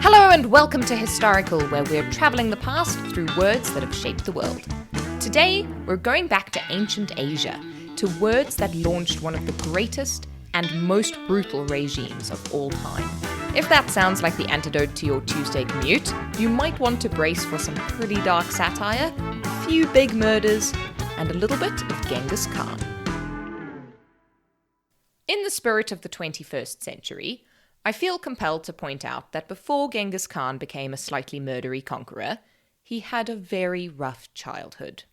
Hello and welcome to Historical, where we're travelling the past through words that have shaped the world. Today, we're going back to ancient Asia, to words that launched one of the greatest and most brutal regimes of all time. If that sounds like the antidote to your Tuesday commute, you might want to brace for some pretty dark satire, a few big murders, and a little bit of Genghis Khan. In the spirit of the 21st century, I feel compelled to point out that before Genghis Khan became a slightly murdery conqueror, he had a very rough childhood.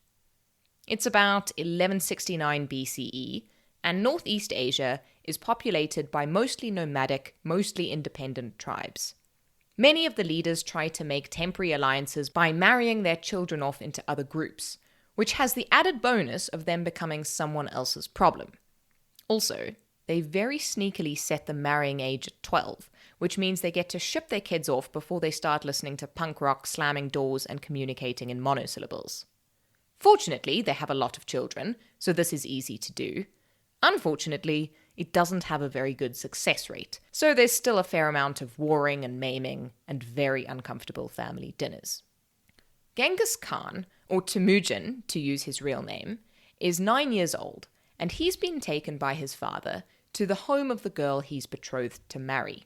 It's about 1169 BCE, and Northeast Asia is populated by mostly nomadic, mostly independent tribes. Many of the leaders try to make temporary alliances by marrying their children off into other groups, which has the added bonus of them becoming someone else's problem. Also, they very sneakily set the marrying age at 12, which means they get to ship their kids off before they start listening to punk rock, slamming doors, and communicating in monosyllables. Fortunately, they have a lot of children, so this is easy to do. Unfortunately, it doesn't have a very good success rate, so there's still a fair amount of warring and maiming and very uncomfortable family dinners. Genghis Khan, or Temüjin to use his real name, is 9 years old, and he's been taken by his father to the home of the girl he's betrothed to marry.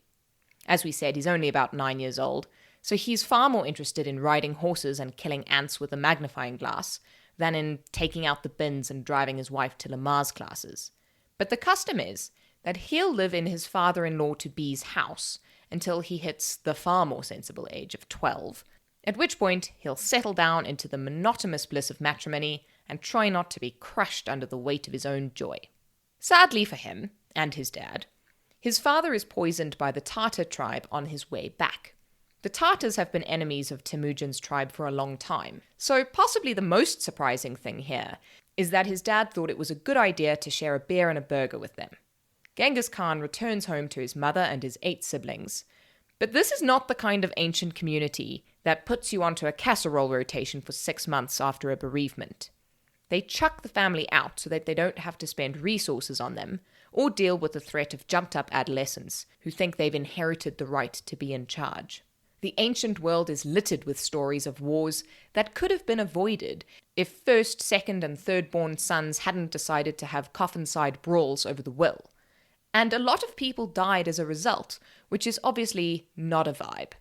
As we said, he's only about 9 years old, so he's far more interested in riding horses and killing ants with a magnifying glass than in taking out the bins and driving his wife to Lamaze classes. But the custom is that he'll live in his father-in-law-to-be's house until he hits the far more sensible age of 12, at which point he'll settle down into the monotonous bliss of matrimony and try not to be crushed under the weight of his own joy. Sadly for him, and his dad, his father is poisoned by the Tatar tribe on his way back. The Tatars have been enemies of Temüjin's tribe for a long time, so possibly the most surprising thing here is that his dad thought it was a good idea to share a beer and a burger with them. Genghis Khan returns home to his mother and his 8 siblings, but this is not the kind of ancient community that puts you onto a casserole rotation for 6 months after a bereavement. They chuck the family out so that they don't have to spend resources on them or deal with the threat of jumped-up adolescents who think they've inherited the right to be in charge. The ancient world is littered with stories of wars that could have been avoided if first, second, and third-born sons hadn't decided to have coffin-side brawls over the will. And a lot of people died as a result, which is obviously not a vibe.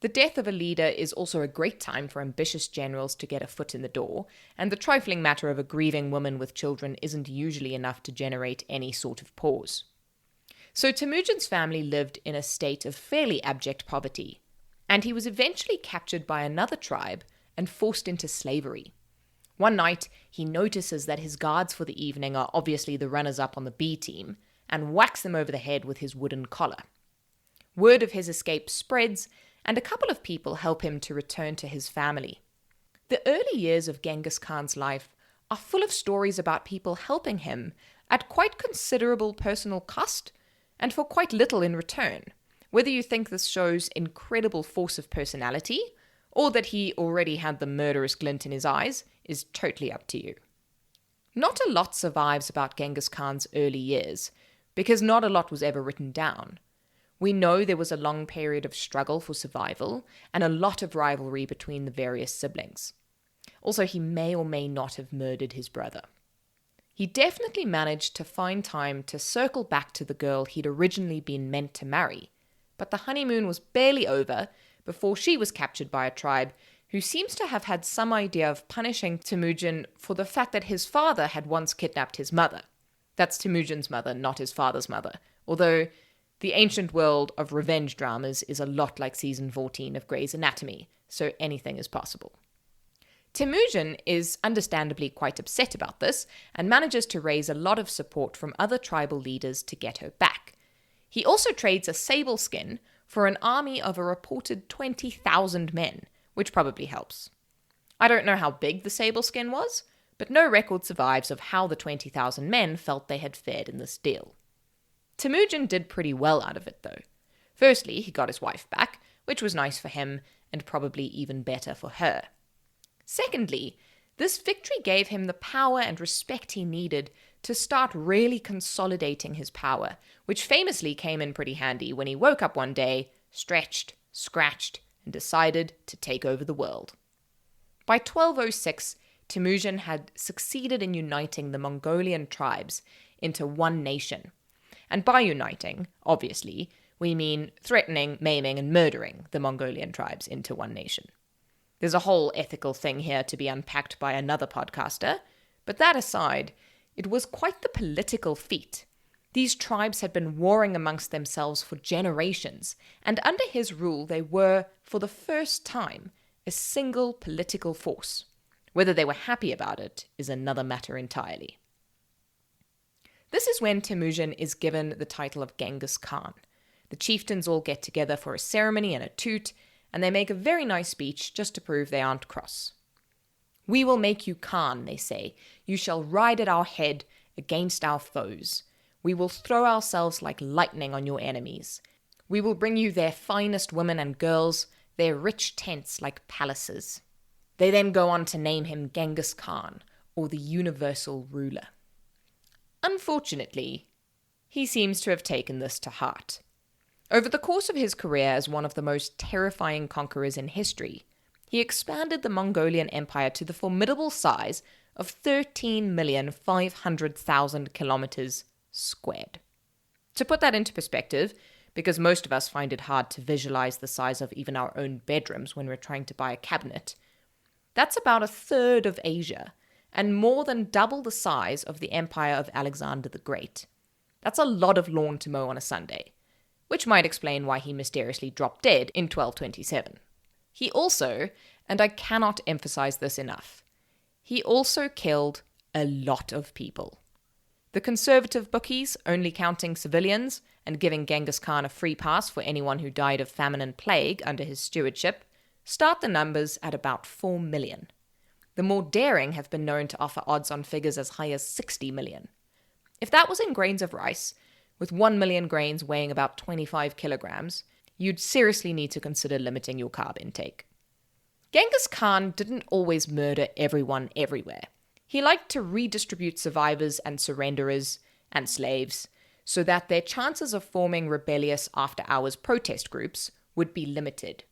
The death of a leader is also a great time for ambitious generals to get a foot in the door, and the trifling matter of a grieving woman with children isn't usually enough to generate any sort of pause. So Temüjin's family lived in a state of fairly abject poverty, and he was eventually captured by another tribe and forced into slavery. One night, he notices that his guards for the evening are obviously the runners-up on the B team, and whacks them over the head with his wooden collar. Word of his escape spreads, and a couple of people help him to return to his family. The early years of Genghis Khan's life are full of stories about people helping him at quite considerable personal cost and for quite little in return. Whether you think this shows incredible force of personality or that he already had the murderous glint in his eyes is totally up to you. Not a lot survives about Genghis Khan's early years because not a lot was ever written down. We know there was a long period of struggle for survival and a lot of rivalry between the various siblings. Also, he may or may not have murdered his brother. He definitely managed to find time to circle back to the girl he'd originally been meant to marry, but the honeymoon was barely over before she was captured by a tribe who seems to have had some idea of punishing Temüjin for the fact that his father had once kidnapped his mother. That's Temüjin's mother, not his father's mother, although the ancient world of revenge dramas is a lot like season 14 of Grey's Anatomy, so anything is possible. Temüjin is understandably quite upset about this and manages to raise a lot of support from other tribal leaders to get her back. He also trades a sable skin for an army of a reported 20,000 men, which probably helps. I don't know how big the sable skin was, but no record survives of how the 20,000 men felt they had fared in this deal. Temüjin did pretty well out of it, though. Firstly, he got his wife back, which was nice for him and probably even better for her. Secondly, this victory gave him the power and respect he needed to start really consolidating his power, which famously came in pretty handy when he woke up one day, stretched, scratched, and decided to take over the world. By 1206, Temüjin had succeeded in uniting the Mongolian tribes into one nation. And by uniting, obviously, we mean threatening, maiming, and murdering the Mongolian tribes into one nation. There's a whole ethical thing here to be unpacked by another podcaster, but that aside, it was quite the political feat. These tribes had been warring amongst themselves for generations, and under his rule they were, for the first time, a single political force. Whether they were happy about it is another matter entirely. This is when Temüjin is given the title of Genghis Khan. The chieftains all get together for a ceremony and a toot, and they make a very nice speech just to prove they aren't cross. "We will make you Khan," they say. "You shall ride at our head against our foes. We will throw ourselves like lightning on your enemies. We will bring you their finest women and girls, their rich tents like palaces." They then go on to name him Genghis Khan, or the universal ruler. Unfortunately, he seems to have taken this to heart. Over the course of his career as one of the most terrifying conquerors in history, he expanded the Mongolian Empire to the formidable size of 13,500,000 kilometers squared. To put that into perspective, because most of us find it hard to visualize the size of even our own bedrooms when we're trying to buy a cabinet, that's about a third of Asia, and more than double the size of the empire of Alexander the Great. That's a lot of lawn to mow on a Sunday, which might explain why he mysteriously dropped dead in 1227. He also, and I cannot emphasize this enough, he also killed a lot of people. The conservative bookies, only counting civilians and giving Genghis Khan a free pass for anyone who died of famine and plague under his stewardship, start the numbers at about 4 million. The more daring have been known to offer odds on figures as high as 60 million. If that was in grains of rice, with 1 million grains weighing about 25 kilograms, you'd seriously need to consider limiting your carb intake. Genghis Khan didn't always murder everyone everywhere. He liked to redistribute survivors and surrenderers and slaves so that their chances of forming rebellious after-hours protest groups would be limited.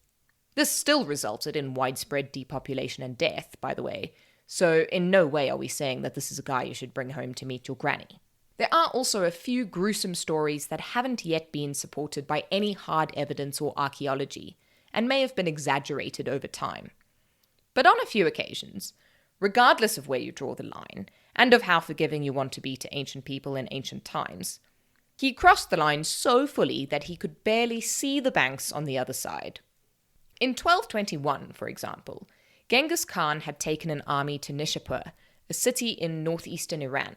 This still resulted in widespread depopulation and death, by the way, so in no way are we saying that this is a guy you should bring home to meet your granny. There are also a few gruesome stories that haven't yet been supported by any hard evidence or archaeology, and may have been exaggerated over time. But on a few occasions, regardless of where you draw the line, and of how forgiving you want to be to ancient people in ancient times, he crossed the line so fully that he could barely see the banks on the other side. In 1221, for example, Genghis Khan had taken an army to Nishapur, a city in northeastern Iran.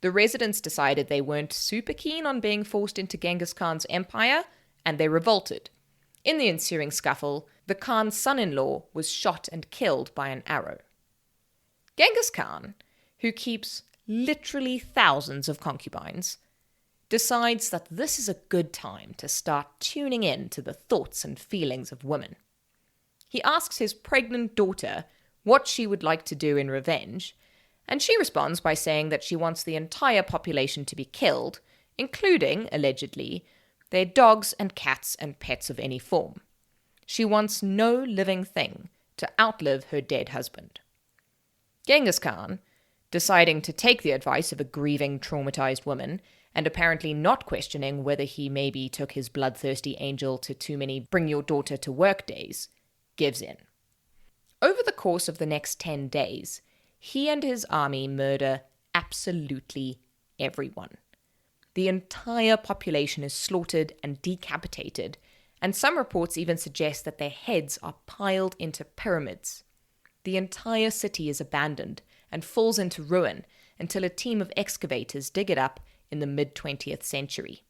The residents decided they weren't super keen on being forced into Genghis Khan's empire, and they revolted. In the ensuing scuffle, the Khan's son-in-law was shot and killed by an arrow. Genghis Khan, who keeps literally thousands of concubines, decides that this is a good time to start tuning in to the thoughts and feelings of women. He asks his pregnant daughter what she would like to do in revenge, and she responds by saying that she wants the entire population to be killed, including, allegedly, their dogs and cats and pets of any form. She wants no living thing to outlive her dead husband. Genghis Khan, deciding to take the advice of a grieving, traumatized woman, and apparently not questioning whether he maybe took his bloodthirsty angel to too many bring-your-daughter-to-work days, gives in. Over the course of the next 10 days, he and his army murder absolutely everyone. The entire population is slaughtered and decapitated, and some reports even suggest that their heads are piled into pyramids. The entire city is abandoned and falls into ruin until a team of excavators dig it up in the mid-20th century.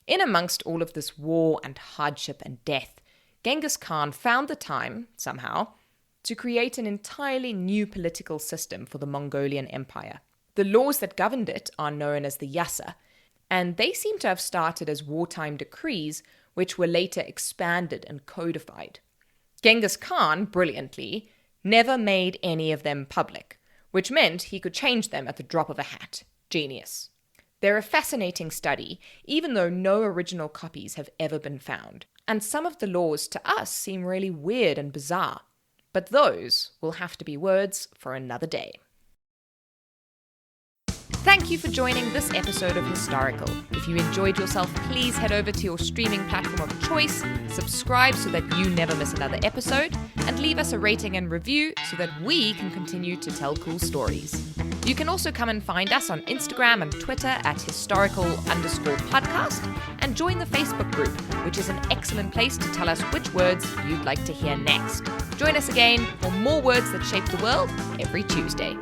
In amongst all of this war and hardship and death, Genghis Khan found the time, somehow, to create an entirely new political system for the Mongolian Empire. The laws that governed it are known as the Yasa, and they seem to have started as wartime decrees, which were later expanded and codified. Genghis Khan, brilliantly, never made any of them public, which meant he could change them at the drop of a hat. Genius. They're a fascinating study, even though no original copies have ever been found. And some of the laws to us seem really weird and bizarre. But those will have to be words for another day. Thank you for joining this episode of Historical. If you enjoyed yourself, please head over to your streaming platform of choice, subscribe so that you never miss another episode, and leave us a rating and review so that we can continue to tell cool stories. You can also come and find us on Instagram and Twitter at historical_podcast, and join the Facebook group, which is an excellent place to tell us which words you'd like to hear next. Join us again for more words that shape the world every Tuesday.